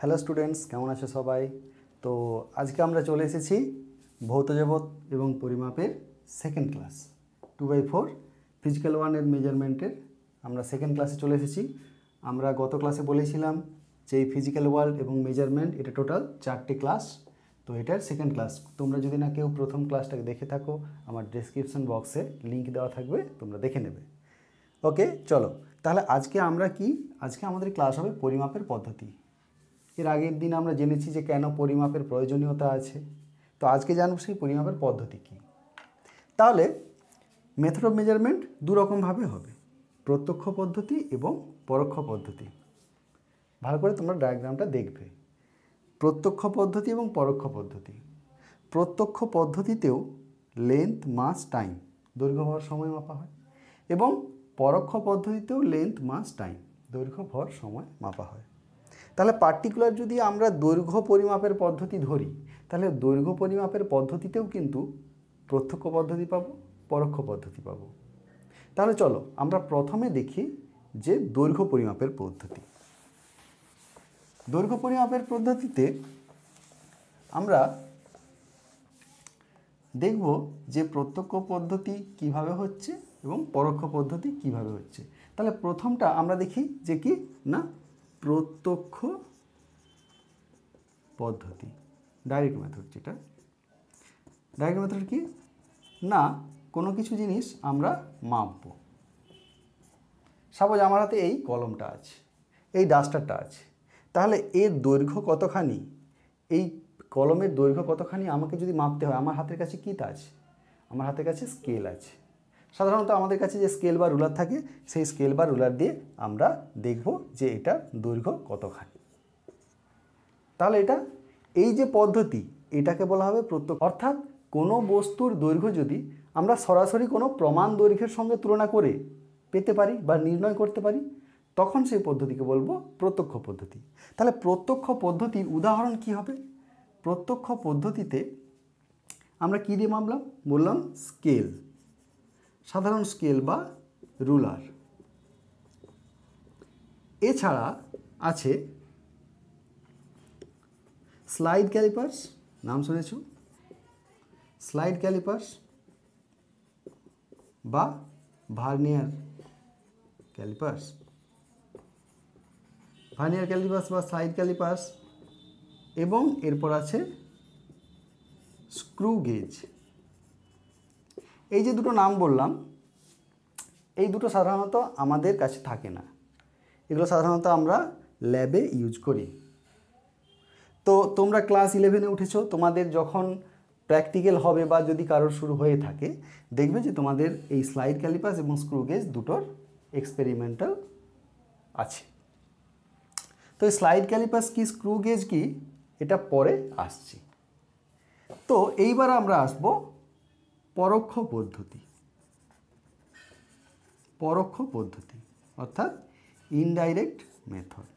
Hello students, কেমন আছো সবাই? তো আজকে আমরা চলে এসেছি ভৌতজগৎ এবং পরিমাপের সেকেন্ড ক্লাস 2/4 ফিজিক্যাল ওয়ানের মেজারমেন্টের আমরা সেকেন্ড ক্লাসে চলে এসেছি। আমরা গত ক্লাসে বলেছিলাম যে এই ফিজিক্যাল ওয়ার্ল্ড এবং মেজারমেন্ট এটা টোটাল 4টে ক্লাস। তো এটার সেকেন্ড ক্লাস। তোমরা যদি না কেউ প্রথম ক্লাসটাকে দেখে থাকো, আমার ডেসক্রিপশন বক্সে লিঙ্ক দেওয়া থাকবে, তোমরা দেখে নেবে। ওকে, চলো তাহলে আজকে আমাদের ক্লাস হবে পরিমাপের পদ্ধতি। এর আগের দিন আমরা জেনেছি যে কেন পরিমাপের প্রয়োজনীয়তা আছে। তো আজকে জানব সেই পরিমাপের পদ্ধতি কী। তাহলে মেথড অফ মেজারমেন্ট দুরকমভাবে হবে, প্রত্যক্ষ পদ্ধতি এবং পরোক্ষ পদ্ধতি। ভালো করে তোমরা ডায়াগ্রামটা দেখবে। প্রত্যক্ষ পদ্ধতি এবং পরোক্ষ পদ্ধতি। প্রত্যক্ষ পদ্ধতিতেও লেন্থ, মাস, টাইম, দৈর্ঘ্য, ভর, সময় মাপা হয় এবং পরোক্ষ পদ্ধতিতেও লেন্থ, মাস, টাইম, দৈর্ঘ্য, ভর, সময় মাপা হয়। তাহলে পার্টিকুলার যদি আমরা দৈর্ঘ্য পরিমাপের পদ্ধতি ধরি, তাহলে দৈর্ঘ্য পরিমাপের পদ্ধতিতেও কিন্তু প্রত্যক্ষ পদ্ধতি পাবো, পরোক্ষ পদ্ধতি পাবো। তাহলে চলো আমরা প্রথমে দেখি যে দৈর্ঘ্য পরিমাপের পদ্ধতি। দৈর্ঘ্য পরিমাপের পদ্ধতিতে আমরা দেখব যে প্রত্যক্ষ পদ্ধতি কিভাবে হচ্ছে এবং পরোক্ষ পদ্ধতি কিভাবে হচ্ছে। তাহলে প্রথমটা আমরা দেখি যে কি না প্রত্যক্ষ পদ্ধতি, ডাইরেক্ট মেথড। যেটা ডাইরেক্ট মেথড কি না, কোনো কিছু জিনিস আমরা মাপবো। সাপোজ আমার হাতে এই কলমটা আছে, এই ডাস্টারটা আছে, তাহলে এর দৈর্ঘ্য কতখানি, এই কলমের দৈর্ঘ্য কতখানি আমাকে যদি মাপতে হয়, আমার হাতের কাছে কীটা আছে? আমার হাতের কাছে স্কেল আছে। সাধারণত আমাদের কাছে যে স্কেল বা রুলার থাকে, সেই স্কেল বা রুলার দিয়ে আমরা দেখব যে এটার দৈর্ঘ্য কতখানি। তাহলে এই যে পদ্ধতি, এটাকে বলা হবে প্রত্যক্ষ। অর্থাৎ কোনো বস্তুর দৈর্ঘ্য যদি আমরা সরাসরি কোনো প্রমাণ দৈর্ঘ্যের সঙ্গে তুলনা করে পেতে পারি বা নির্ণয় করতে পারি, তখন সেই পদ্ধতিকে বলবো প্রত্যক্ষ পদ্ধতি। তাহলে প্রত্যক্ষ পদ্ধতির উদাহরণ কি হবে? প্রত্যক্ষ পদ্ধতিতে আমরা কী দিয়ে মাপলাম? বললাম স্কেল, সাধারণ স্কেল বা রুলার। এছাড়া আছে স্লাইড ক্যালিপার্স, নাম শুনেছ? স্লাইড ক্যালিপার্স বা ভার্নিয়ার ক্যালিপার্স। ভার্নিয়ার ক্যালিপার্স বা স্লাইড ক্যালিপার্স, এবং এরপর আছে স্ক্রু গেজ। এই যে দুটো নাম বললাম, এই দুটো সাধারণত আমাদের কাছে থাকে না, এগুলো সাধারণত আমরা ল্যাবে ইউজ করি। তো তোমরা ক্লাস 11-এ উঠেছো, তোমাদের যখন প্র্যাকটিক্যাল হবে বা যদি কারোর শুরু হয়ে থাকে, দেখবে যে তোমাদের এই স্লাইড ক্যালিপার্স এবং স্ক্রু গেজ দুটোর এক্সপেরিমেন্টাল আছে। তো এই স্লাইড ক্যালিপার্স কি, স্ক্রু গেজ কি, এটা পরে আসছে। তো এইবার আমরা আসব পরোক্ষ পদ্ধতি। পরোক্ষ পদ্ধতি অর্থাৎ ইনডাইরেক্ট মেথড।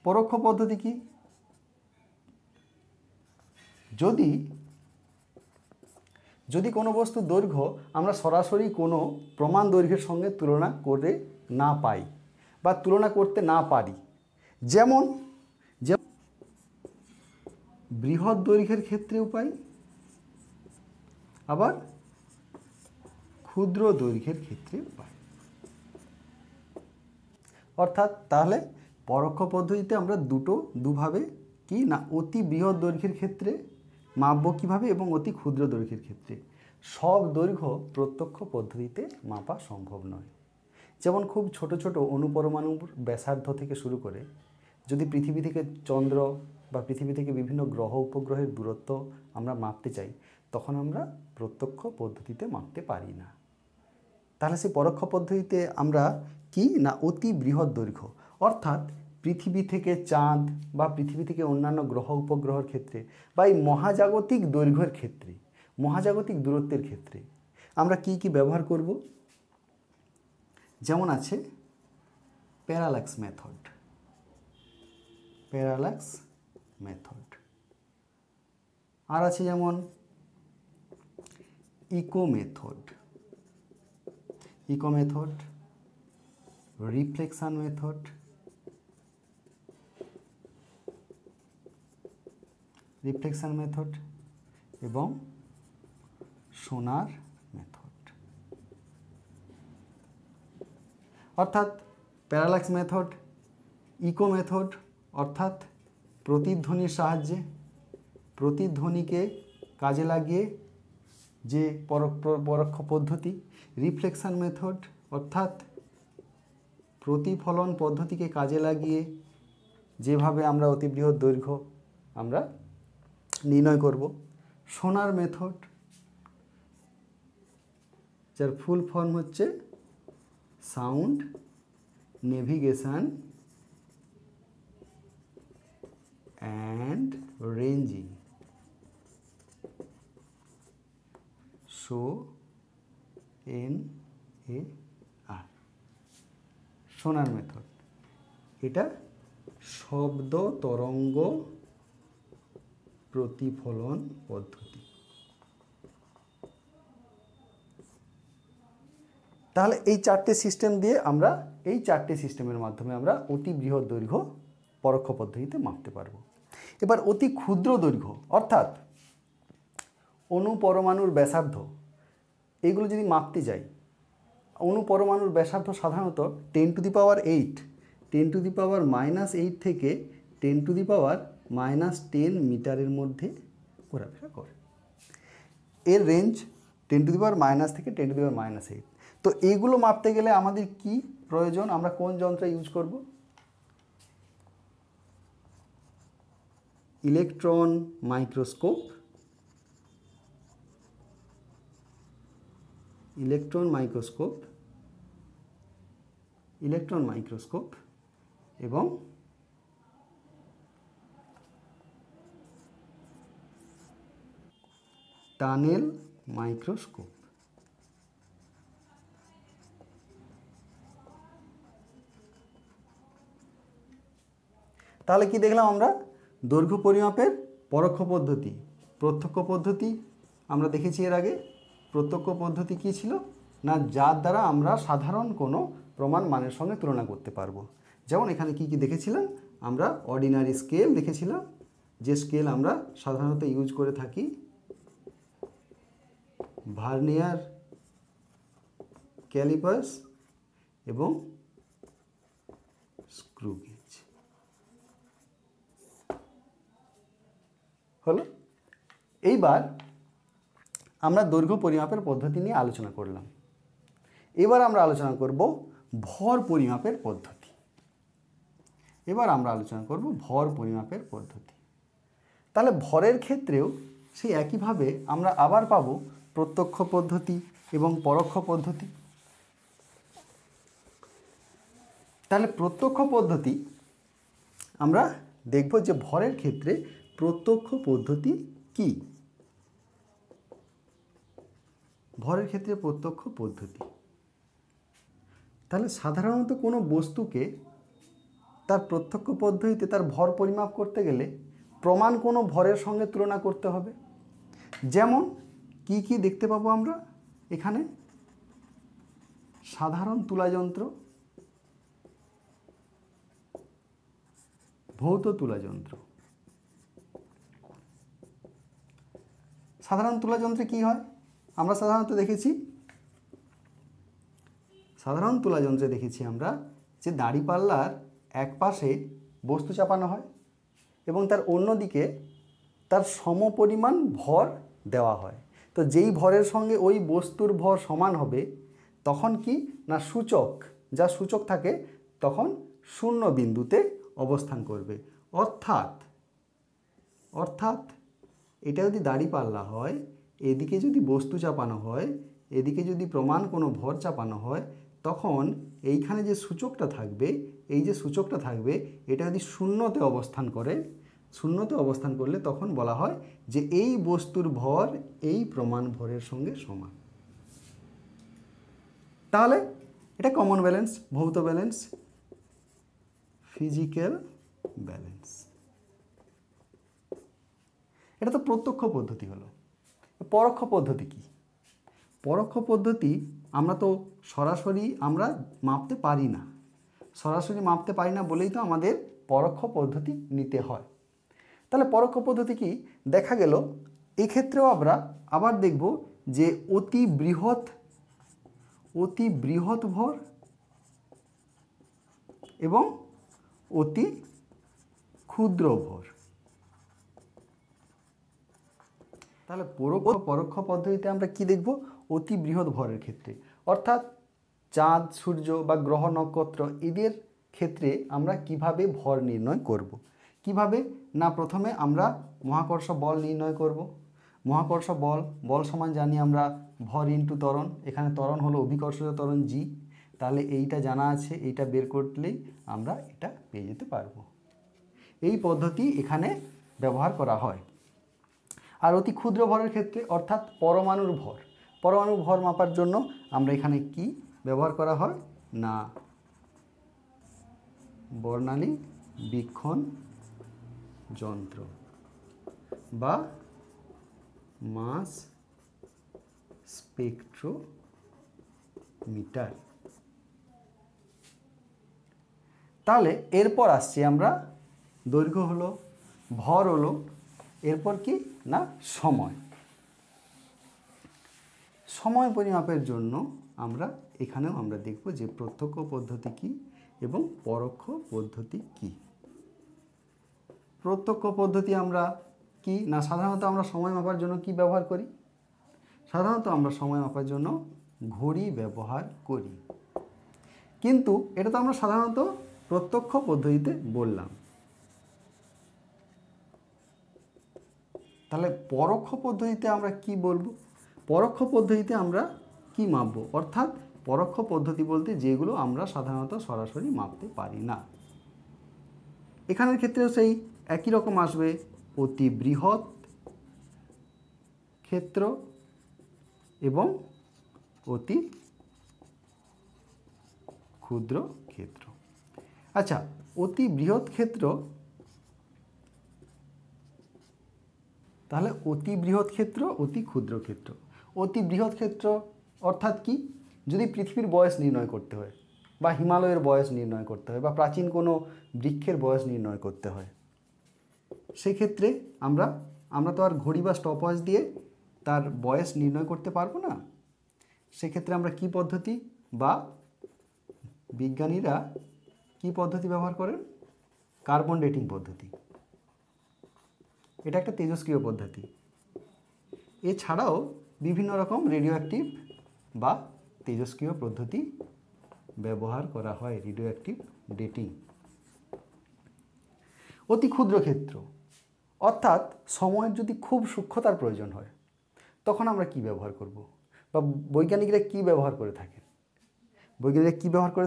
পরোক্ষ পদ্ধতি কি? যদি কোনো বস্তুর দৈর্ঘ্য আমরা সরাসরি কোনো প্রমাণ দৈর্ঘ্যের সঙ্গে তুলনা করে না পাই বা তুলনা করতে না পারি, যেমন বৃহৎ দৈর্ঘ্যের ক্ষেত্রেও পাই, আবার ক্ষুদ্র দৈর্ঘ্যের ক্ষেত্রেও পাই। অর্থাৎ তাহলে পরোক্ষ পদ্ধতিতে আমরা দুভাবে কি না, অতি বৃহৎ দৈর্ঘ্যের ক্ষেত্রে মাপবো কীভাবে এবং অতি ক্ষুদ্র দৈর্ঘ্যের ক্ষেত্রে। সব দৈর্ঘ্য প্রত্যক্ষ পদ্ধতিতে মাপা সম্ভব নয়। যেমন খুব ছোট ছোট অণুপরমাণুর ব্যাসার্ধ থেকে শুরু করে যদি পৃথিবী থেকে চন্দ্র বা পৃথিবী থেকে বিভিন্ন গ্রহ উপগ্রহের দূরত্ব আমরা মাপতে চাই, তখন আমরা প্রত্যক্ষ পদ্ধতিতে মাপতে পারি না। তাহলে সেই পরোক্ষ পদ্ধতিতে আমরা কি না, অতি বৃহৎ দৈর্ঘ্য অর্থাৎ পৃথিবী থেকে চাঁদ বা পৃথিবী থেকে অন্যান্য গ্রহ উপগ্রহের ক্ষেত্রে বা এই মহাজাগতিক দৈর্ঘ্যের ক্ষেত্রে, মহাজাগতিক দূরত্বের ক্ষেত্রে আমরা কি ব্যবহার করব? যেমন আছে প্যারাল্যাক্স মেথড। প্যারাল্যাক্স মেথড আর আছে যেমন echo method, reflection method, reflection method এবং সোনার মেথড। অর্থাৎ প্যারালাক্স মেথড, ইকো মেথড অর্থাৎ প্রতিধ্বনির সাহায্যে প্রতিধ্বনিকে কাজে লাগিয়ে যে পরোক্ষ পদ্ধতি, রিফ্লেকশন মেথড অর্থাৎ প্রতিফলন পদ্ধতিকে কাজে লাগিয়ে যেভাবে আমরা অতিবৃহৎ দৈর্ঘ্য আমরা নির্ণয় করব, সোনার মেথড যার ফুল ফর্ম হচ্ছে sound navigation and ranging, SONAR, সোনার মেথড। এটা শব্দ তরঙ্গ প্রতিফলন পদ্ধতি। তাহলে এই চারটে সিস্টেম দিয়ে আমরা এই চারটে সিস্টেমের মাধ্যমে আমরা অতি বৃহৎ দৈর্ঘ্য পরোক্ষ পদ্ধতিতে মাপতে পারবো। এবার অতি ক্ষুদ্র দৈর্ঘ্য অর্থাৎ অণু পরমাণুর ব্যাসার্ধ, এইগুলো যদি মাপতে যাই, অণু পরমাণুর ব্যাসার্ধ সাধারণত 10⁻8 10⁻−8 থেকে 10⁻−10 মিটারের মধ্যে ঘোরাফেরা করে। এর রেঞ্জ 10⁻- থেকে 10⁻−8। তো এইগুলো মাপতে গেলে আমাদের কি প্রয়োজন, আমরা কোন যন্ত্র ইউজ করব? ইলেকট্রন মাইক্রোস্কোপ, ইলেকট্রন মাইক্রোস্কোপ এবং টানেল মাইক্রোস্কোপ। তাহলে কি দেখলাম আমরা? দৈর্ঘ্য পরিমাপের পরোক্ষ পদ্ধতি, প্রত্যক্ষ পদ্ধতি আমরা দেখেছি এর আগে। প্রত্যক্ষ পদ্ধতি কি ছিল না, যার দ্বারা আমরা সাধারণ কোনো প্রমাণ মানের সঙ্গে তুলনা করতে পারবো। যেমন এখানে কি কি দেখেছিলাম আমরা? অর্ডিনারি স্কেল দেখেছিলাম, যে স্কেল আমরা সাধারণত ইউজ করে থাকি, ভার্নিয়ার ক্যালিপার্স এবং স্ক্রু গেজ। হলো। এইবার আমরা দৈর্ঘ্য পরিমাপের পদ্ধতি নিয়ে আলোচনা করলাম। এবার আমরা আলোচনা করব ভর পরিমাপের পদ্ধতি। তাহলে ভরের ক্ষেত্রেও সেই একইভাবে আমরা আবার পাবো প্রত্যক্ষ পদ্ধতি এবং পরোক্ষ পদ্ধতি। তাহলে প্রত্যক্ষ পদ্ধতি আমরা দেখব যে ভরের ক্ষেত্রে প্রত্যক্ষ পদ্ধতি কি। তাহলে সাধারণত কোনো বস্তুকে তার প্রত্যক্ষ পদ্ধতিতে তার ভর পরিমাপ করতে গেলে প্রমাণ কোনো ভরের সঙ্গে তুলনা করতে হবে। যেমন কি কি দেখতে পাবো আমরা এখানে? সাধারণ তুলাযন্ত্র, ভৌত তুলাযন্ত্র। সাধারণ তুলাযন্ত্রে কি হয় আমরা সাধারণত দেখেছি? সাধারণ তুলাযন্ত্রে দেখেছি আমরা যে দাঁড়িপাল্লার এক পাশে বস্তু চাপানো হয় এবং তার অন্যদিকে তার সমপরিমাণ ভর দেওয়া হয়। তো যেই ভরের সঙ্গে ওই বস্তুর ভর সমান হবে তখন কি না সূচক, যা সূচক থাকে তখন শূন্য বিন্দুতে অবস্থান করবে। অর্থাৎ এটা যদি দাঁড়িপাল্লা হয়, এদিকে যদি বস্তু চাপানো হয়, এদিকে যদি প্রমাণ কোনো ভর চাপানো হয়, তখন এইখানে যে সূচকটা থাকবে, এটা যদি শূন্যতে অবস্থান করলে তখন বলা হয় যে এই বস্তুর ভর এই প্রমাণ ভরের সঙ্গে সমান। তাহলে এটা কমন ব্যালেন্স, ভৌত ব্যালেন্স, ফিজিক্যাল ব্যালেন্স। এটা তো প্রত্যক্ষ পদ্ধতি হলো। পরোক্ষ পদ্ধতি কি? পরোক্ষ পদ্ধতি আমরা তো সরাসরি আমরা মাপতে পারি না, বলেই তো আমাদের পরোক্ষ পদ্ধতি নিতে হয়। তাহলে পরোক্ষ পদ্ধতি কি দেখা গেল, এক্ষেত্রেও আমরা আবার দেখব যে অতি বৃহৎ ভর এবং অতি ক্ষুদ্র ভর। তাহলে পরোক্ষ পদ্ধতিতে আমরা কি দেখব, অতি বৃহৎ ভরের ক্ষেত্রে অর্থাৎ চাঁদ, সূর্য বা গ্রহ নক্ষত্র এদের ক্ষেত্রে আমরা কিভাবে ভর নির্ণয় করব। কিভাবে না, প্রথমে আমরা মহাকর্ষ বল নির্ণয় করব। মহাকর্ষ বল সমান জানি আমরা ভর ইন্টু ত্বরণ। এখানে ত্বরণ হলো অভিকর্ষজ ত্বরণ জি। তাহলে এইটা জানা আছে, এইটা বের করলেই আমরা এটা পেয়ে যেতে পারবো। এই পদ্ধতি এখানে ব্যবহার করা হয়। আর অতি ক্ষুদ্র ভরের ক্ষেত্রে অর্থাৎ পরমাণুর ভর মাপার জন্য আমরা এখানে কি ব্যবহার করা হয় না, বর্ণালী বীক্ষণ যন্ত্র বা মাস স্পেকট্রোমিটার। তাহলে এরপর আসছি আমরা, দৈর্ঘ্য হলো, ভর হলো, এরপর কি না সময় পরিমাপের জন্য আমরা এখানেও আমরা দেখব যে প্রত্যক্ষ পদ্ধতি কি এবং পরোক্ষ পদ্ধতি কি। প্রত্যক্ষ পদ্ধতি আমরা কি না, সাধারণত আমরা সময় মাপার জন্য কি ব্যবহার করি, সাধারণত আমরা সময় মাপার জন্য ঘড়ি ব্যবহার করি। কিন্তু এটা তো আমরা সাধারণত প্রত্যক্ষ পদ্ধতিতে বললাম। তাহলে পরোক্ষ পদ্ধতিতে আমরা কি বলবো, পরোক্ষ পদ্ধতিতে আমরা কি মাপবো, অর্থাৎ পরোক্ষ পদ্ধতি বলতে যেগুলো আমরা সাধারণত সরাসরি মাপতে পারি না। এখানের ক্ষেত্রেও সেই একই রকম আসবে, অতি বৃহৎ ক্ষেত্র এবং অতি ক্ষুদ্র ক্ষেত্র। আচ্ছা, অতি বৃহৎ ক্ষেত্র, তাহলে অতি বৃহৎ ক্ষেত্র, অতি ক্ষুদ্র ক্ষেত্র। অতি বৃহৎ ক্ষেত্র অর্থাৎ কি, যদি পৃথিবীর বয়স নির্ণয় করতে হয় বা হিমালয়ের বয়স নির্ণয় করতে হয় বা প্রাচীন কোনো বৃক্ষের বয়স নির্ণয় করতে হয়, সেক্ষেত্রে আমরা তো আর ঘড়ি বা স্টপওয়াচ দিয়ে তার বয়স নির্ণয় করতে পারবো না। সেক্ষেত্রে আমরা কি পদ্ধতি বা বিজ্ঞানীরা কি পদ্ধতি ব্যবহার করেন, কার্বন ডেটিং পদ্ধতি। এটা একটা তেজস্ক্রিয় পদ্ধতি। এছাড়াও বিভিন্ন রকম রেডিও অ্যাক্টিভ বা তেজস্ক্রিয় পদ্ধতি ব্যবহার করা হয়, রেডিও অ্যাক্টিভ ডেটিং। অতি ক্ষুদ্র ক্ষেত্র অর্থাৎ সময়ের যদি খুব সূক্ষ্মতার প্রয়োজন হয়, তখন আমরা কি ব্যবহার করব বা বৈজ্ঞানিকরা কি ব্যবহার করে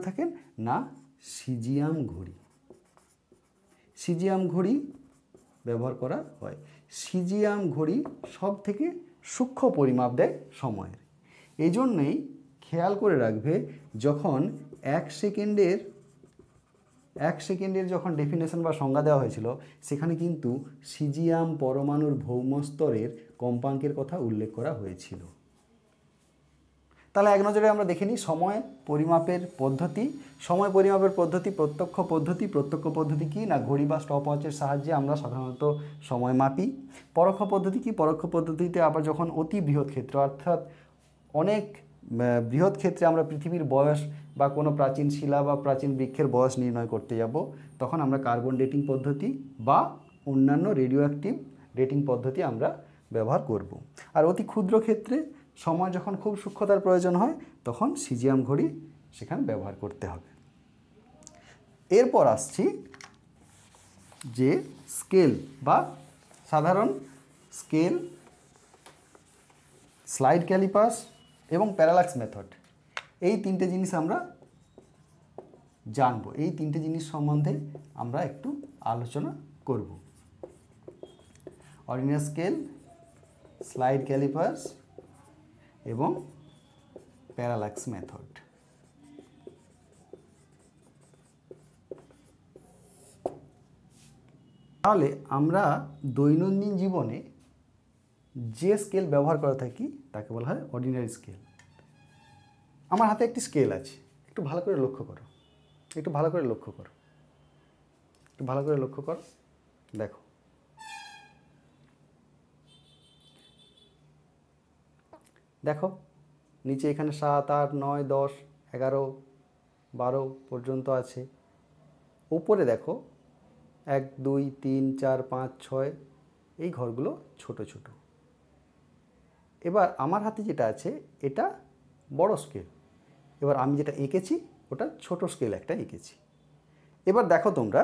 থাকেন, না সিজিয়াম ঘড়ি। সিজিয়াম ঘড়ি ব্যবহার করা হয়। সিজিয়াম ঘড়ি সব থেকে সূক্ষ্ম পরিমাপ দেয় সময়ের। এই জন্যেই খেয়াল করে রাখবে, যখন এক সেকেন্ডের যখন ডেফিনেশন বা সংজ্ঞা দেওয়া হয়েছিল, সেখানে কিন্তু সিজিয়াম পরমাণুর ভৌম স্তরের কম্পাঙ্কের কথা উল্লেখ করা হয়েছিল। তাহলে এক নজরে আমরা দেখে নিই সময় পরিমাপের পদ্ধতি। সময় পরিমাপের পদ্ধতি প্রত্যক্ষ পদ্ধতি কি না, ঘড়ি বা স্টপওয়াচের সাহায্যে আমরা সাধারণত সময় মাপি। পরোক্ষ পদ্ধতি কি, পরোক্ষ পদ্ধতিতে আবার যখন অতি বৃহৎ ক্ষেত্র অর্থাৎ অনেক বৃহৎ ক্ষেত্রে আমরা পৃথিবীর বয়স বা কোনো প্রাচীন শিলা বা প্রাচীন বৃক্ষের বয়স নির্ণয় করতে যাব, তখন আমরা কার্বন ডেটিং পদ্ধতি বা অন্যান্য রেডিও অ্যাক্টিভ ডেটিং পদ্ধতি আমরা ব্যবহার করব। আর অতি ক্ষুদ্র ক্ষেত্রে সময় যখন খুব সূক্ষ্মতার প্রয়োজন হয়, তখন সিজিয়াম ঘড়ি সেখানে ব্যবহার করতে হবে। এরপর আসছি যে স্কেল বা সাধারণ স্কেল, স্লাইড ক্যালিপাস এবং প্যারালাক্স মেথড। এই তিনটে জিনিস আমরা জানবো, এই তিনটে জিনিস সম্বন্ধে আমরা একটু আলোচনা করব। অর্ডিনারি স্কেল, স্লাইড ক্যালিপাস এবং প্যারালাক্স মেথড। তাহলে আমরা দৈনন্দিন জীবনে যে স্কেল ব্যবহার করে থাকি তাকে বলা হয় অর্ডিনারি স্কেল। আমার হাতে একটি স্কেল আছে, একটু ভালো করে লক্ষ্য করো, দেখো দেখো নিচে এখানে 7, 8, 9, 10, 11, 12 পর্যন্ত আছে। উপরে দেখো 1, 2, 3, 4, 5, 6 এই ঘরগুলো ছোট ছোট। এবার আমার হাতে যেটা আছে এটা বড় স্কেল, এবার আমি যেটা এঁকেছি ওটা ছোট স্কেল একটা এঁকেছি। এবার দেখো তোমরা,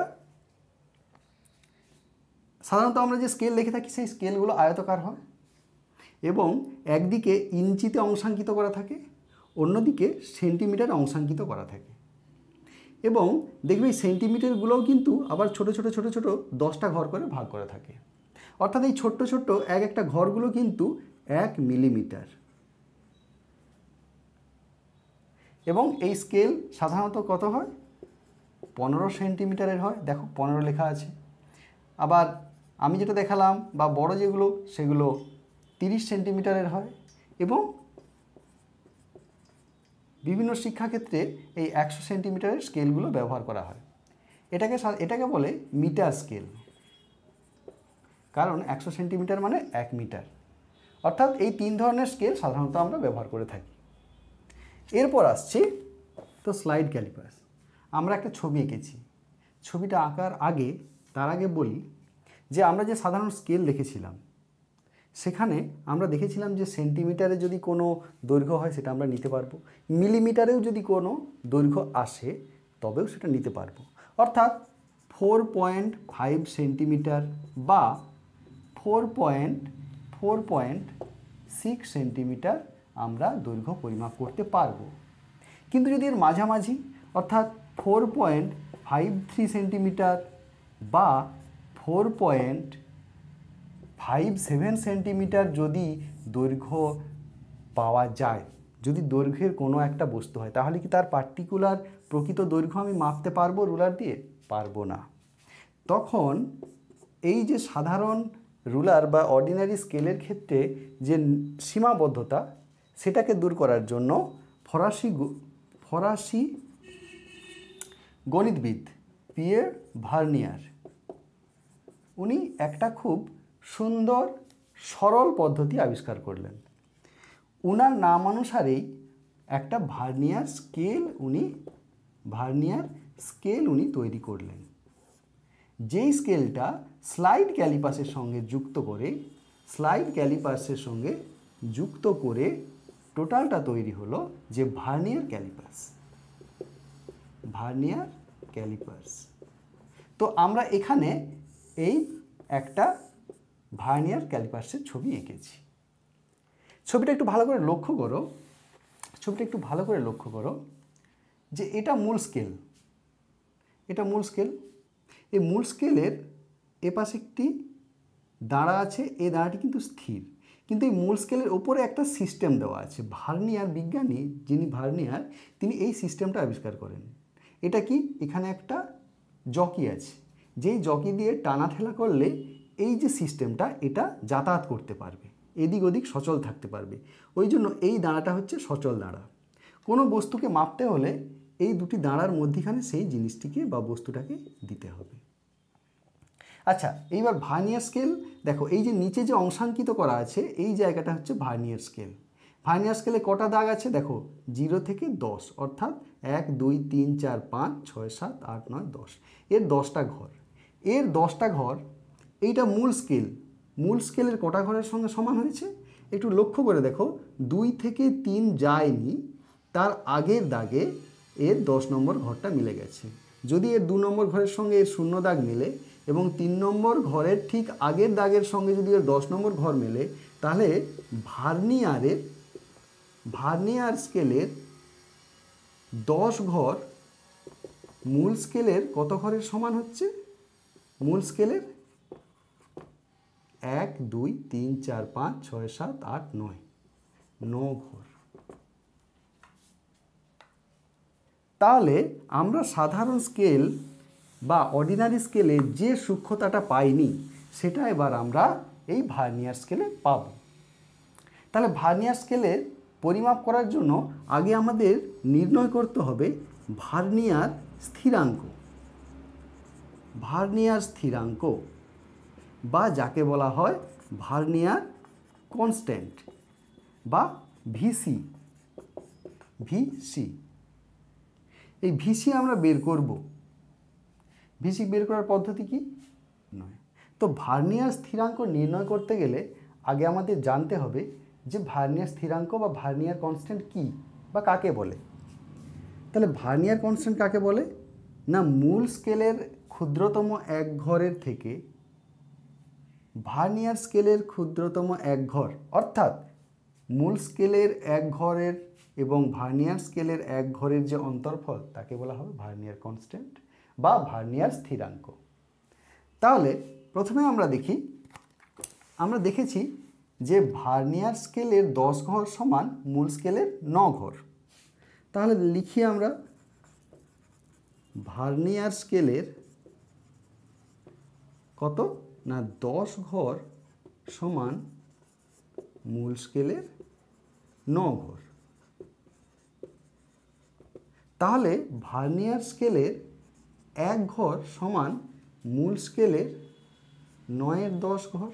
সাধারণত আমরা যে স্কেল লিখে থাকি সেই স্কেলগুলো আয়তাকার হয় এবং একদিকে ইঞ্চিতে অংশাঙ্কিত করা থাকে, অন্যদিকে সেন্টিমিটার অংশাঙ্কিত করা থাকে। এবং দেখবে এই সেন্টিমিটারগুলোও কিন্তু আবার ছোট ছোট ছোট ছোট 10টা ঘর করে ভাগ করা থাকে। অর্থাৎ এই ছোট্ট ছোট্ট এক একটা ঘরগুলো কিন্তু 1 মিলিমিটার। এবং এই স্কেল সাধারণত কত হয়? 15 সেন্টিমিটারের হয়। দেখো 15 লেখা আছে। আবার আমি যেটা দেখালাম বা বড় যেগুলো সেগুলো 30 সেন্টিমিটারের হয়। এবং বিভিন্ন শিক্ষাক্ষেত্রে এই 100 সেন্টিমিটারের স্কেলগুলো ব্যবহার করা হয়। এটাকে বলে মিটার স্কেল, কারণ 100 সেন্টিমিটার মানে 1 মিটার। অর্থাৎ এই 3 ধরনের স্কেল সাধারণত আমরা ব্যবহার করে থাকি। এরপর আসছে তো স্লাইড ক্যালিপার্স। আমরা একটা ছবি এঁকেছি, ছবিটা আঁকার আগে তার আগে বলি যে আমরা যে সাধারণ স্কেল দেখেছিলাম সেখানে আমরা দেখেছিলাম যে সেন্টিমিটারে যদি কোনো দৈর্ঘ্য হয় সেটা আমরা নিতে পারবো, মিলিমিটারেও যদি কোনো দৈর্ঘ্য আসে তবেও সেটা নিতে পারবো। অর্থাৎ 4.5 সেন্টিমিটার বা 4.6 সেন্টিমিটার আমরা দৈর্ঘ্য পরিমাপ করতে পারবো। কিন্তু যদি এর মাঝামাঝি অর্থাৎ 4.53 সেন্টিমিটার বা 4.57 সেন্টিমিটার যদি দৈর্ঘ্য পাওয়া যায়, যদি দৈর্ঘ্যের কোনো একটা বস্তু হয়, তাহলে কি তার পার্টিকুলার প্রকৃত দৈর্ঘ্য আমি মাপতে পারবো রুলার দিয়ে? পারবো না। তখন এই যে সাধারণ রুলার বা অর্ডিনারি স্কেলের ক্ষেত্রে যে সীমাবদ্ধতা সেটাকে দূর করার জন্য ফরাসি গণিতবিদ পিয়ের ভার্নিয়ার উনি একটা খুব সুন্দর সরল পদ্ধতি আবিষ্কার করলেন। উনার নাম অনুসারেই একটা ভার্নিয়ার স্কেল উনি তৈরি করলেন, যেই স্কেলটা স্লাইড ক্যালিপার্সের সঙ্গে যুক্ত করে টোটালটা তৈরি হলো যে ভার্নিয়ার ক্যালিপার্স। তো আমরা এখানে এই একটা ভার্নিয়ার ক্যালিপার্সের ছবি এঁকেছি। ছবিটা একটু ভালো করে লক্ষ্য করো যে এটা মূল স্কেল। এই মূল স্কেলের এপাশে একটি দাঁড়া আছে, এই দাঁড়াটি কিন্তু স্থির, কিন্তু এই মূল স্কেলের ওপরে একটা সিস্টেম দেওয়া আছে। বিজ্ঞানী যিনি ভার্নিয়ার তিনি এই সিস্টেমটা আবিষ্কার করেন। এটা কি? এখানে একটা জকি আছে, যেই জকি দিয়ে টানা ঠেলা করলে এই যে সিস্টেমটা এটা যাতায়াত করতে পারবে, এদিক ওদিক সচল থাকতে পারবে। ওই জন্য এই দাঁড়াটা হচ্ছে সচল দাঁড়া। কোনো বস্তুকে মাপতে হলে এই দুটি দাঁড়ার মধ্যিখানে সেই জিনিসটিকে বা বস্তুটাকে দিতে হবে। আচ্ছা, এইবার ভার্নিয়ার স্কেল দেখো, এই যে নিচে যে অংশাঙ্কিত করা আছে এই জায়গাটা হচ্ছে ভার্নিয়ার স্কেল। ভার্নিয়ার স্কেলে কটা দাগ আছে দেখো, 0 থেকে 10, অর্থাৎ 1, 2, 3, 4, 5, 6, 7, 8, 9, 10। এর 10টা ঘর। এইটা মূল স্কেলের কটা ঘরের সঙ্গে সমান হয়েছে একটু লক্ষ্য করে দেখো। 2 থেকে 3 যায়নি, তার আগের দাগে এর 10 নম্বর ঘরটা মিলে গেছে। যদি এর 2 নম্বর ঘরের সঙ্গে এর 0 দাগ মিলে এবং 3 নম্বর ঘরের ঠিক আগের দাগের সঙ্গে যদি এর 10 নম্বর ঘর মেলে, তাহলে ভার্নিয়ার স্কেলের 10 ঘর মূল স্কেলের কত ঘরের সমান হচ্ছে? মূল স্কেলের 1, 2, 3, 4, 5, 6, 7, 8, 9 ঘর। তাহলে আমরা সাধারণ স্কেল বা অর্ডিনারি স্কেলে যে সূক্ষ্মতাটা পাইনি সেটা এবার আমরা এই ভার্নিয়ার স্কেলে পাব। তাহলে ভার্নিয়ার স্কেলে পরিমাপ করার জন্য আগে আমাদের নির্ণয় করতে হবে ভার্নিয়ার স্থিরাঙ্ক বা যাকে বলা হয় ভার্নিয়ার কনস্ট্যান্ট বা ভিসি, এই ভিসি আমরা বের করব। ভিসি বের করার পদ্ধতি কি নয়, তো ভার্নিয়ার স্থিরাঙ্ক নির্ণয় করতে গেলে আগে আমাদের জানতে হবে যে ভার্নিয়ার স্থিরাঙ্ক বা ভার্নিয়ার কনস্ট্যান্ট কি বা কাকে বলে। তাহলে ভার্নিয়ার কনস্ট্যান্ট কাকে বলে? না, মূল স্কেলের ক্ষুদ্রতম এক ঘরের থেকে ভার্নিয়ার স্কেলের ক্ষুদ্রতম এক ঘর, অর্থাৎ মূল স্কেলের এক ঘরের এবং ভার্নিয়ার স্কেলের এক ঘরের যে অন্তরফল তাকে বলা হবে ভার্নিয়ার কনস্ট্যান্ট বা ভার্নিয়ার স্থিরাঙ্ক। তাহলে প্রথমে আমরা দেখেছি যে ভার্নিয়ার স্কেলের 10 ঘর সমান মূল স্কেলের 9 ঘর। তাহলে লিখি আমরা ভার্নিয়ার স্কেলের কত না 10 ঘর সমান মূল স্কেলের 9 ঘর। তাহলে ভার্নিয়ার স্কেলের 1 ঘর সমান মূল স্কেলের 9-এর 10 ঘর।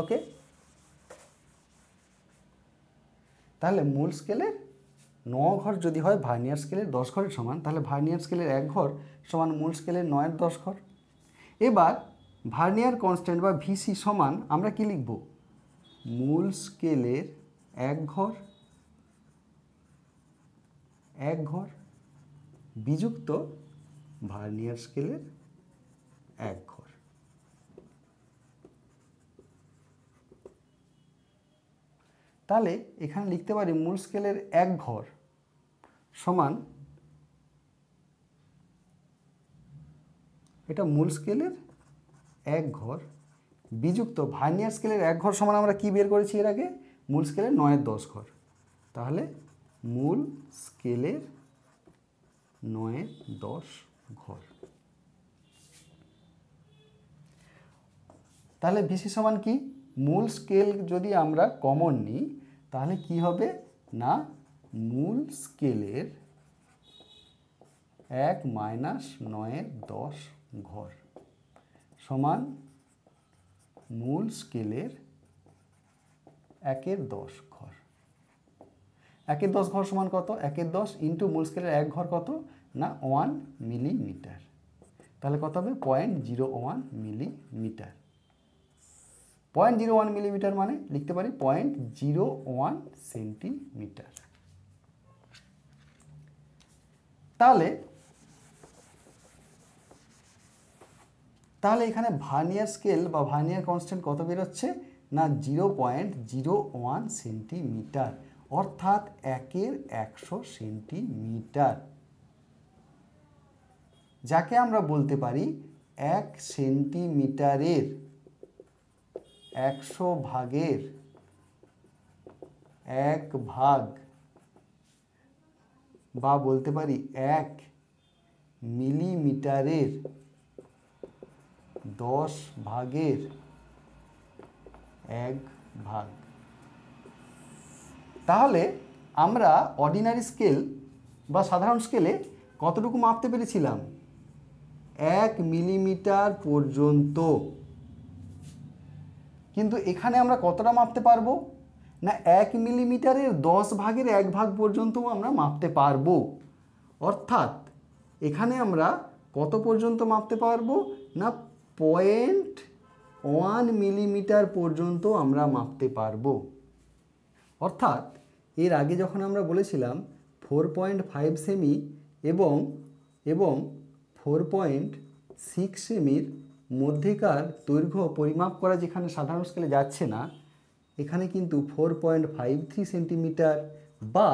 ওকে, তাহলে মূল স্কেলের 9 ঘর যদি হয় ভার্নিয়ার স্কেলের 10 ঘরের সমান, তাহলে ভার্নিয়ার স্কেলের 1 ঘর সমান মূল স্কেলের 9-এর 10 ঘর। এবার ভার্নিয়ার কনস্ট্যান্ট বা ভিসি সমান আমরা কি লিখব? মূল স্কেলের 1 ঘর বিযুক্ত ভার্নিয়ার স্কেলের 1 ঘর। তাহলে এখানে লিখতে পারি মূল স্কেলের 1 ঘর সমান, এটা মূল স্কেলের 1 ঘর বিযুক্ত ভার্নিয়ার স্কেলের 1 ঘর সমান আমরা কি বের করেছি এর আগে? মূল স্কেলের 9-এর 10 ঘর। তাহলে মূল স্কেলের 9-এর 10 ঘর। তাহলে ভিসি সমান কি? মূল স্কেল যদি আমরা কমন নিই তাহলে কি হবে না, মূল স্কেলের 1 - 9-এর 10 ঘর সমান মূল স্কেলের 1-এর 10 ঘর। 1-এর 10 ঘর সমান কত? 1-এর 10 ইন্টু মূল স্কেলের 1 ঘর কত না 1 মিলিমিটার। তাহলে কত হবে? 0.01 মিলিমিটার। 0.01 মিলিমিটার মানে লিখতে পারি 0.01 সেন্টিমিটার। তাহলে এখানে ভার্নিয়ার স্কেল বা ভার্নিয়ার কনস্ট্যান্ট কত বেরোচ্ছে না 0.01 সেন্টিমিটার, অর্থাৎ 1-এর 100 সেন্টিমিটার, যাকে আমরা বলতে পারি 1 সেন্টিমিটারের 100 ভাগের 1 ভাগ, বা বলতে পারি 1 মিলিমিটারের 10 ভাগের 1 ভাগ। তাহলে আমরা অর্ডিনারি স্কেল বা সাধারণ স্কেলে কতটুকু মাপতে পেরেছিলাম? 1 মিলিমিটার পর্যন্ত। কিন্তু এখানে আমরা কতটা মাপতে পারবো না 1 মিলিমিটারের 10 ভাগের 1 ভাগ পর্যন্তও আমরা মাপতে পারবো। অর্থাৎ এখানে আমরা কত পর্যন্ত মাপতে পারবো না 0.1 মিলিমিটার পর্যন্ত আমরা মাপতে পারবো। অর্থাৎ এর আগে যখন আমরা বলেছিলাম 4.5 সেমি এবং 4.6 সেমির মধ্যেকার দৈর্ঘ্য পরিমাপ করা যেখানে সাধারণ স্কেলে যাচ্ছে না, এখানে কিন্তু 4.53 সেন্টিমিটার বা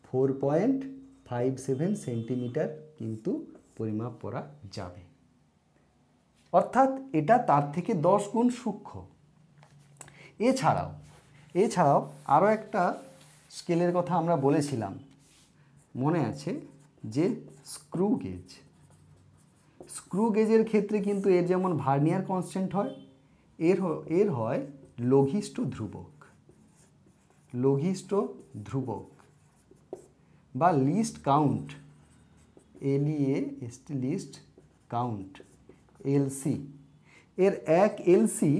4.57 সেন্টিমিটার কিন্তু পরিমাপ করা যাবে। অর্থাৎ এটা তার থেকে 10 গুণ সূক্ষ্ম। এছাড়াও আরও একটা স্কেলের কথা আমরা বলেছিলাম, মনে আছে যে স্ক্রু গেজ। স্ক্রু গেজের ক্ষেত্রে কিন্তু এর যেমন ভার্নিয়ার কনস্ট্যান্ট হয়, এর হয় লঘিষ্ঠ ধ্রুবক বা list count, list count, LC. এর 1 এলসি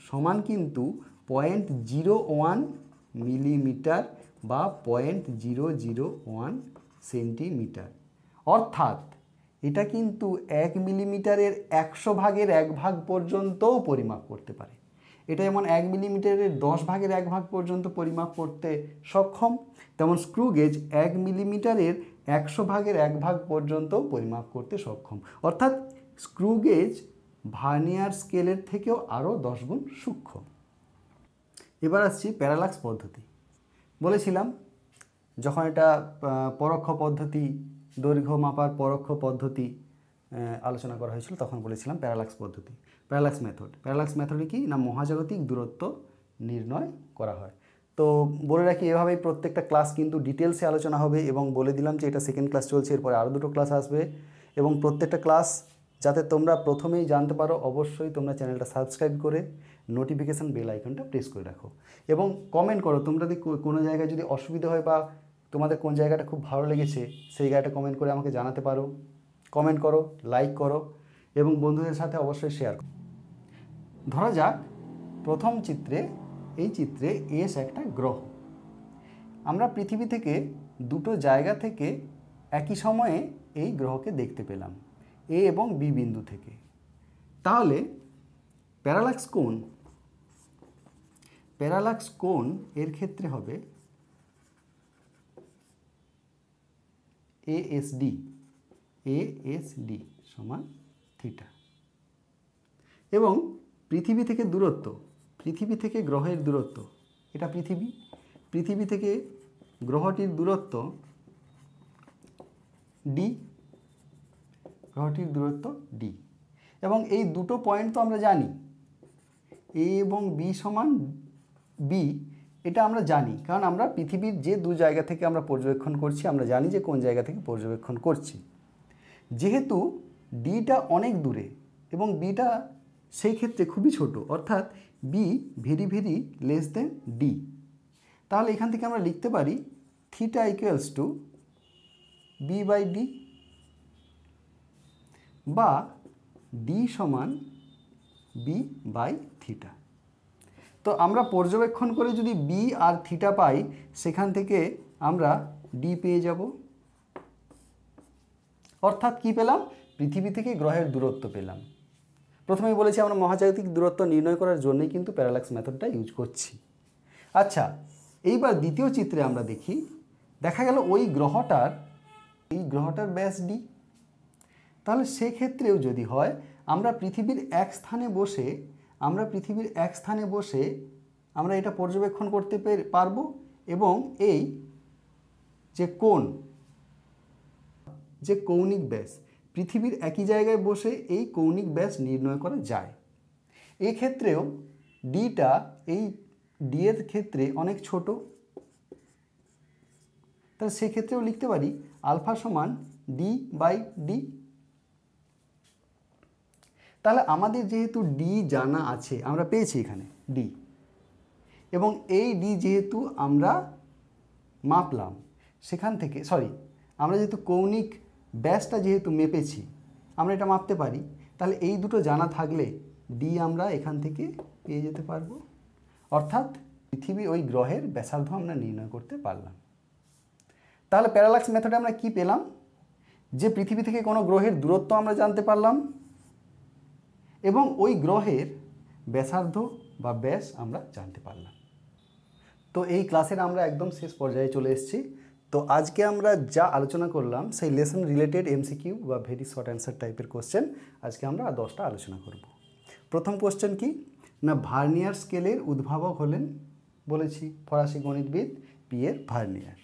সমান কিন্তু 0.01 মিলিমিটার বা 0.001 সেন্টিমিটার। অর্থাৎ এটা কিন্তু 1 মিলিমিটারের 100 ভাগের 1 ভাগ পর্যন্তও পরিমাপ করতে পারে। এটা যেমন 1 মিলিমিটারের 10 ভাগের 1 ভাগ পর্যন্ত পরিমাপ করতে সক্ষম, তেমন স্ক্রু গেজ 1 মিলিমিটারের 100 ভাগের 1 ভাগ পর্যন্ত পরিমাপ করতে সক্ষম। অর্থাৎ স্ক্রু গেজ ভার্নিয়ার স্কেলের থেকেও আরও 10 গুণ সূক্ষ্ম। এবার আসছি প্যারালাক্স পদ্ধতি। বলেছিলাম যখন এটা পরোক্ষ পদ্ধতি, দৈর্ঘ্য মাপার পরোক্ষ পদ্ধতি আলোচনা করা হয়েছিল, তখন বলেছিলাম প্যারালাক্স পদ্ধতি, প্যারালাক্স মেথড। প্যারালাক্স মেথডে কি না, মহাজাগতিক দূরত্ব নির্ণয় করা হয়। তো বলে রাখি, এভাবেই প্রত্যেকটা ক্লাস কিন্তু ডিটেলসে আলোচনা হবে, এবং বলে দিলাম যে এটা সেকেন্ড ক্লাস চলছে, এরপরে আরও 2টো ক্লাস আসবে, এবং প্রত্যেকটা ক্লাস যাতে তোমরা প্রথমেই জানতে পারো, অবশ্যই তোমরা চ্যানেলটা সাবস্ক্রাইব করে নোটিফিকেশান বেল আইকনটা প্রেস করে রাখো, এবং কমেন্ট করো। তোমরা যদি কোনো জায়গায় যদি অসুবিধা হয় বা তোমাদের কোন জায়গাটা খুব ভালো লেগেছে, সেই জায়গাটা কমেন্ট করে আমাকে জানাতে পারো। কমেন্ট করো, লাইক করো, এবং বন্ধুদের সাথে অবশ্যই শেয়ার করো। ধরা যাক প্রথম চিত্রে, এই চিত্রে এস একটা গ্রহ। আমরা পৃথিবী থেকে 2টো জায়গা থেকে একই সময়ে এই গ্রহকে দেখতে পেলাম, এ এবং বি বিন্দু থেকে। তাহলে প্যারালাক্স কোণ এর ক্ষেত্রে হবে ASD সমান থিটা। এবং পৃথিবী থেকে দূরত্ব, পৃথিবী থেকে গ্রহের দূরত্ব, এটা পৃথিবী থেকে গ্রহটির দূরত্ব ডি, গ্রহটির দূরত্ব ডি। এবং এই 2টো পয়েন্ট তো আমরা জানি, এ এবং বি সমান বি, এটা আমরা জানি, কারণ আমরা পৃথিবীর যে 2 জায়গা থেকে আমরা পর্যবেক্ষণ করছি, আমরা জানি যে কোন জায়গা থেকে পর্যবেক্ষণ করছি। যেহেতু ডিটা অনেক দূরে এবং বিটা সেই ক্ষেত্রে খুবই ছোট, অর্থাৎ b very very less than d, তাহলে এখান থেকে আমরা লিখতে পারি theta equals to b by d, বা ডি সমান বি বাই থিটা। তো আমরা পর্যবেক্ষণ করে যদি বি আর থিটা পাই, সেখান থেকে আমরা ডি পেয়ে যাব। অর্থাৎ কি পেলাম, পৃথিবী থেকে গ্রহের দূরত্ব পেলাম। প্রথমেই বলেছি আমরা মহাজাগতিক দূরত্ব নির্ণয় করার জন্যই কিন্তু প্যারালাক্স মেথডটা ইউজ করছি। আচ্ছা, এইবার দ্বিতীয় চিত্রে আমরা দেখি, দেখা গেল এই গ্রহটার ব্যাস ডি। তাহলে সেক্ষেত্রেও যদি হয়, আমরা পৃথিবীর এক স্থানে বসে আমরা এটা পর্যবেক্ষণ করতে পারবো, এবং এই যে কৌণিক ব্যাস, পৃথিবীর একই জায়গায় বসে এই কৌণিক ব্যাস নির্ণয় করা যায়। এই ক্ষেত্রেও ডিটা এই ডি এর ক্ষেত্রে অনেক ছোট, তাহলে সেক্ষেত্রেও লিখতে পারি আলফা সমান ডি বাই ডি। তাহলে আমাদের যেহেতু ডি জানা আছে, আমরা পেয়েছি এখানে ডি, এবং এই ডি যেহেতু আমরা মাপলাম, সেখান থেকে আমরা যেহেতু কৌণিক ব্যাসটা যেহেতু মেপেছি, আমরা এটা মাপতে পারি, তাহলে এই দুটো জানা থাকলে ডি আমরা এখান থেকে পেয়ে যেতে পারবো। অর্থাৎ পৃথিবীর ওই গ্রহের ব্যাসার্ধ আমরা নির্ণয় করতে পারলাম। তাহলে প্যারালাক্স মেথডে আমরা কি পেলাম, যে পৃথিবী থেকে কোনো গ্রহের দূরত্ব আমরা জানতে পারলাম, এবং ওই গ্রহের ব্যাসার্ধ বা ব্যাস আমরা জানতে পারলাম। তো এই ক্লাসের আমরা একদম শেষ পর্যায়ে চলে এসেছি। তো আজকে আমরা যা আলোচনা করলাম, সেই লেসন রিলেটেড এমসিকিউ বা ভেরি শর্ট অ্যান্সার টাইপের কোশ্চেন আজকে আমরা 10টা আলোচনা করব। প্রথম কোশ্চেন কি না, ভার্নিয়ার স্কেলের উদ্ভাবক হলেন, বলেছি ফরাসি গণিতবিদ পিয়ের ভার্নিয়ার।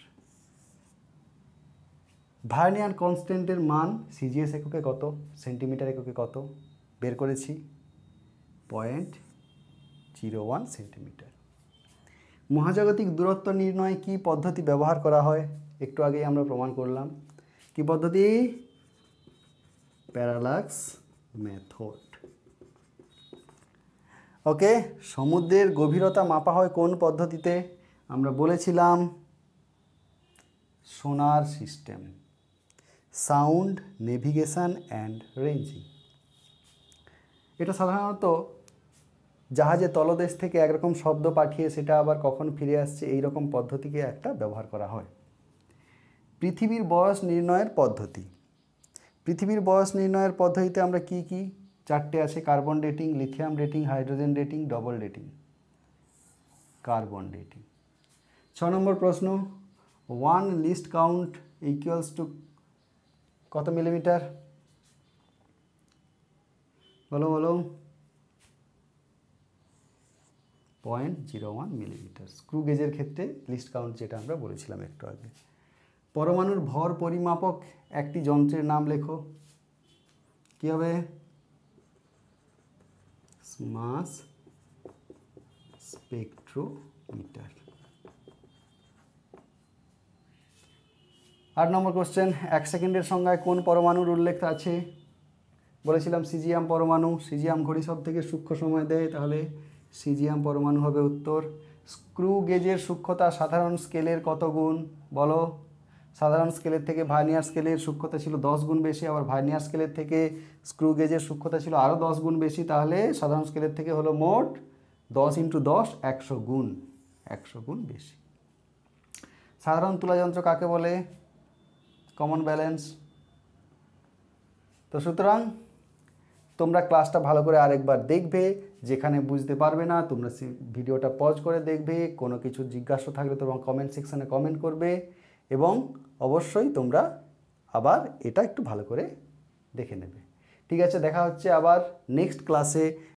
ভার্নিয়ার কনস্ট্যান্টের মান সিজিএস এককে কত, সেন্টিমিটার এককে কত বের করেছি, 0.01 সেন্টিমিটার। মহাজাগতিক দূরত্ব নির্ণয় কি পদ্ধতি ব্যবহার করা হয়, একটু আগেই আমরা প্রমাণ করলাম। কি পদ্ধতি? Parallax method. ওকে, সমুদ্রের গভীরতা মাপা হয় কোন পদ্ধতিতে? আমরা বলেছিলাম সোনার system, sound navigation and ranging. এটা সাধারণত জাহাজের তলদেশ থেকে একরকম শব্দ পাঠিয়ে সেটা আবার কখন ফিরে আসছে এই রকম পদ্ধতিকে একটা ব্যবহার করা হয়। পৃথিবীর বয়স নির্ণয়ের পদ্ধতি। পৃথিবীর বয়স নির্ণয়ের পদ্ধতিতে আমরা কি কি চারটে আছে, carbon dating, lithium dating, hydrogen dating, double dating. Carbon dating. 6 নম্বর প্রশ্ন, 1 লিস্ট কাউন্ট ইকুয়ালস টু কত মিলিমিটার? বলো বলো। 0.01 মিলিমিটার। স্ক্রু গেজের ক্ষেত্রে লিস্ট কাউন্ট যেটা আমরা বলেছিলাম একটু আগে। পরমাণুর ভর পরিমাপক একটি যন্ত্রের নাম লেখো। কি হবে? মাস স্পেকট্রোমিটার। 8 নম্বর কোশ্চেন, 1 সেকেন্ডের সংজ্ঞায় কোন পরমাণুর উল্লেখ আছে? বলেছিলাম সিজিয়াম পরমাণু। সিজিয়াম ঘড়ি সব থেকে সূক্ষ্ম সময় দেয়, তাহলে সিজিয়াম পরমাণু হবে উত্তর। স্ক্রু গেজের সূক্ষ্মতা সাধারণ স্কেলের কত গুণ? বলো। সাধারণ স্কেলের থেকে ভার্নিয়ার স্কেলের সূক্ষ্মতা ছিল 10 গুণ বেশি, আবার ভার্নিয়ার স্কেলের থেকে স্ক্রু গেজের সূক্ষ্মতা ছিল আরও 10 গুণ বেশি, তাহলে সাধারণ স্কেলের থেকে হলো মোট 10 × 10 100 গুণ, 100 গুণ বেশি। সাধারণ তুলাযন্ত্র কাকে বলে? Common balance. তো সুতরাং তোমরা ক্লাসটা ভালো করে আরেকবার দেখবে, যেখানে বুঝতে পারবে না তোমরা ভিডিওটা পজ করে দেখবে, কোনো কিছু জিজ্ঞাসা থাকলে তোমরা কমেন্ট সেকশানে কমেন্ট করবে, এবং অবশ্যই তোমরা আবার এটা একটু ভালো করে দেখে নেবে। ঠিক আছে, দেখা হচ্ছে আবার নেক্সট ক্লাসে